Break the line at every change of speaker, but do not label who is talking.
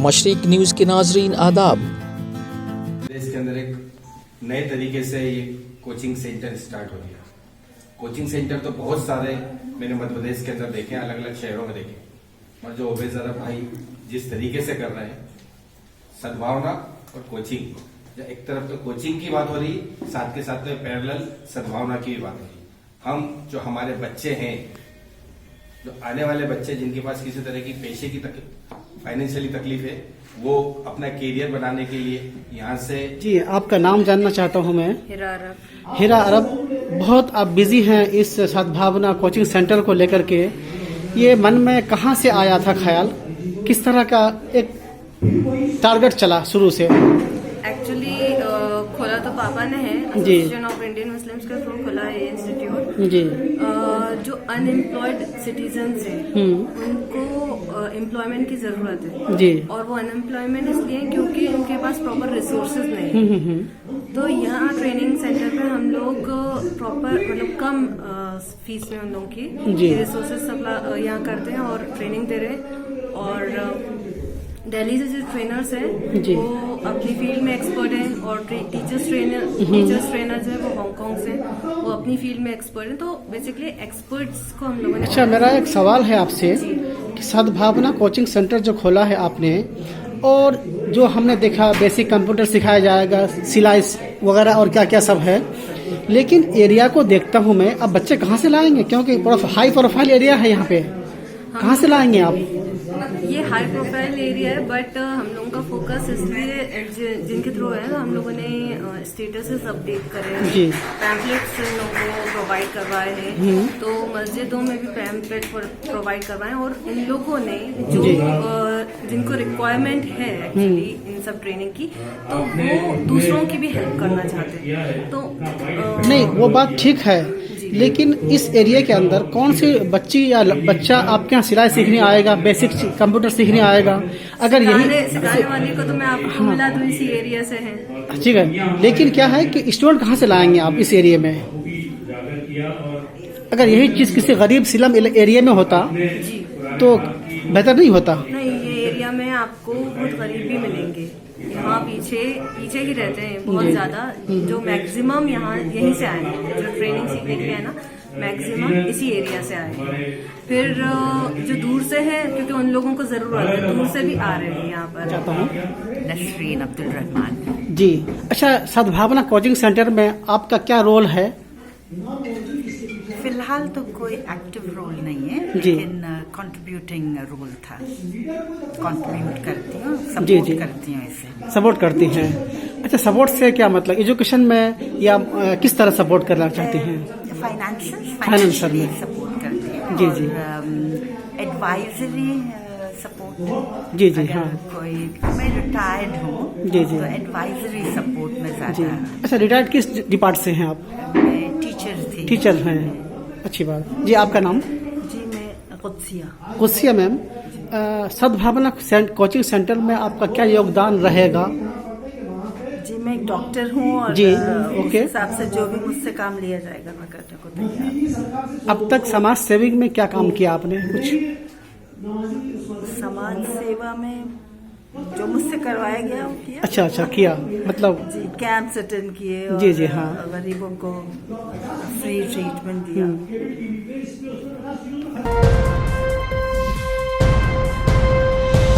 मशरिक news के नाजरीन आदाब।
देश के अंदर एक नए तरीके से ये कोचिंग सेंटर स्टार्ट हो गया। कोचिंग सेंटर तो बहुत सारे मैंने मध्य प्रदेश के अंदर देखे, अलग अलग शहरों में देखे, और जो ओबेस अरब भाई जिस तरीके से कर रहे हैं, सद्भावना और कोचिंग, एक तरफ तो कोचिंग की बात हो रही, साथ के साथ में पैरेलल सद्भावना की भी बात हो रही। हम जो हमारे बच्चे हैं, जो आने वाले बच्चे जिनके पास किसी तरह की पेशे की फाइनेंशियली तकलीफ है, वो अपना करियर बनाने के लिए यहाँ से।
जी, आपका नाम जानना चाहता हूँ मैं।
हिरा अरब।
हिरा अरब, बहुत आप बिजी हैं इस सद्भावना कोचिंग सेंटर को लेकर के। ये मन में कहाँ से आया था ख्याल, किस तरह का एक टारगेट चला शुरू से?
एक्चुअली खोला तो पापा ने है, एसोसिएशन ऑफ इंडियन मुस्लिम्स के थ्रू खोला है ये इंस्टीट्यूट।
जी।
जो अनएम्प्लॉयड सिटीजन्स हैं उनको एम्प्लॉयमेंट की जरूरत है। जी। और वो अनएम्प्लॉयमेंट इसलिए क्योंकि उनके पास प्रॉपर रिसोर्सेज नहीं है। तो यहाँ ट्रेनिंग सेंटर पे हम लोग प्रॉपर मतलब कम फीस में उन लोगों की रिसोर्सेज सप्लाई यहाँ करते हैं और ट्रेनिंग दे रहे हैं। और दिल्ली से जो ट्रेनर्स हैं वो अपनी फील्ड में एक्सपर्ट हैं, और टीचर्स ट्रेनर जो है वो हांगकांग से, वो अपनी फील्ड में एक्सपर्ट हैं। तो बेसिकली एक्सपर्ट्स को हम लोगों ने।
अच्छा, मेरा एक सवाल है आपसे कि सद्भावना कोचिंग सेंटर जो खोला है आपने, और जो हमने देखा बेसिक कंप्यूटर सिखाया जाएगा, सिलाई वगैरह और क्या क्या सब है, लेकिन एरिया को देखता हूँ मैं, अब बच्चे कहाँ से लाएंगे? क्योंकि हाई प्रोफाइल एरिया है यहाँ पे, कहाँ से लाएंगे आप?
ये हाई प्रोफाइल एरिया है, बट हम लोगों का फोकस इसलिए जिनके थ्रू है, हम लोगों ने स्टेटसेस अपडेट करे, पैम्पलेट्स लोगों को प्रोवाइड करवाए हैं। तो मस्जिदों में भी पैम्पलेट प्रोवाइड करवाए, और इन लोगों ने जो जिनको रिक्वायरमेंट है एक्चुअली इन सब ट्रेनिंग की, तो वो दूसरों की भी हेल्प करना चाहते हैं। तो
नहीं, वो बात ठीक है, लेकिन इस एरिया के अंदर कौन सी बच्ची या बच्चा आपके यहाँ सिलाई सीखने आएगा, बेसिक कंप्यूटर सीखने आएगा? अगर यही
सिखाने वाली को तो मैं आपको मिला दूं, इसी एरिया से है।
ठीक है, लेकिन क्या है कि स्टूडेंट कहाँ से लाएंगे आप इस एरिया में? अगर यही चीज किसी गरीब स्लम एरिया में होता तो बेहतर नहीं होता?
नहीं, ये एरिया में आपको बहुत गरीब भी मिलेंगे। यहाँ पीछे ही रहते हैं बहुत ज्यादा, जो मैक्सिमम यहाँ यहीं से आए हैं, जो ट्रेनिंग सीखने के लिए है ना, मैक्सिमम इसी एरिया से आए हैं। फिर जो दूर से है, क्योंकि उन लोगों को जरूरत है, दूर से भी आ रहे हैं यहाँ पर।
नसरीन अब्दुल रहमान
जी। अच्छा, सद्भावना कोचिंग सेंटर में आपका क्या रोल है?
फिलहाल तो कोई एक्टिव रोल नहीं है, लेकिन कंट्रीब्यूटिंग रोल था। कंट्रीब्यूट करती हूँ, सपोर्ट करती हूँ, इसे
सपोर्ट करती हैं। अच्छा, सपोर्ट से क्या मतलब, एजुकेशन में या किस तरह सपोर्ट करना चाहती हैं? फाइनेंशियल में
सपोर्ट करती हूँ।
जी।
Advisory support.
जी। हाँ,
कोई मैं रिटायर्ड हूँ। जी। तो एडवाइजरी सपोर्ट में ज्यादा।
अच्छा, रिटायर्ड किस डिपार्टमेंट से हैं आप? टीचर हैं, अच्छी बात। जी, आपका नाम?
जी, मैं
कुत्सिया मैम। सद्भावना कोचिंग सेंटर में आपका क्या योगदान रहेगा?
जी, मैं एक डॉक्टर हूँ, और
जी,
उस हिसाब से जो भी मुझसे काम लिया जाएगा मैं करने को तैयार।
अब तक समाज सेविंग में क्या काम किया आपने? कुछ
समाज सेवा में जो मुझसे करवाया गया वो किया।
अच्छा किया, मतलब
जी, कैंप्स अटेंड किए, और
जी हाँ,
गरीबों को फ्री ट्रीटमेंट दिया।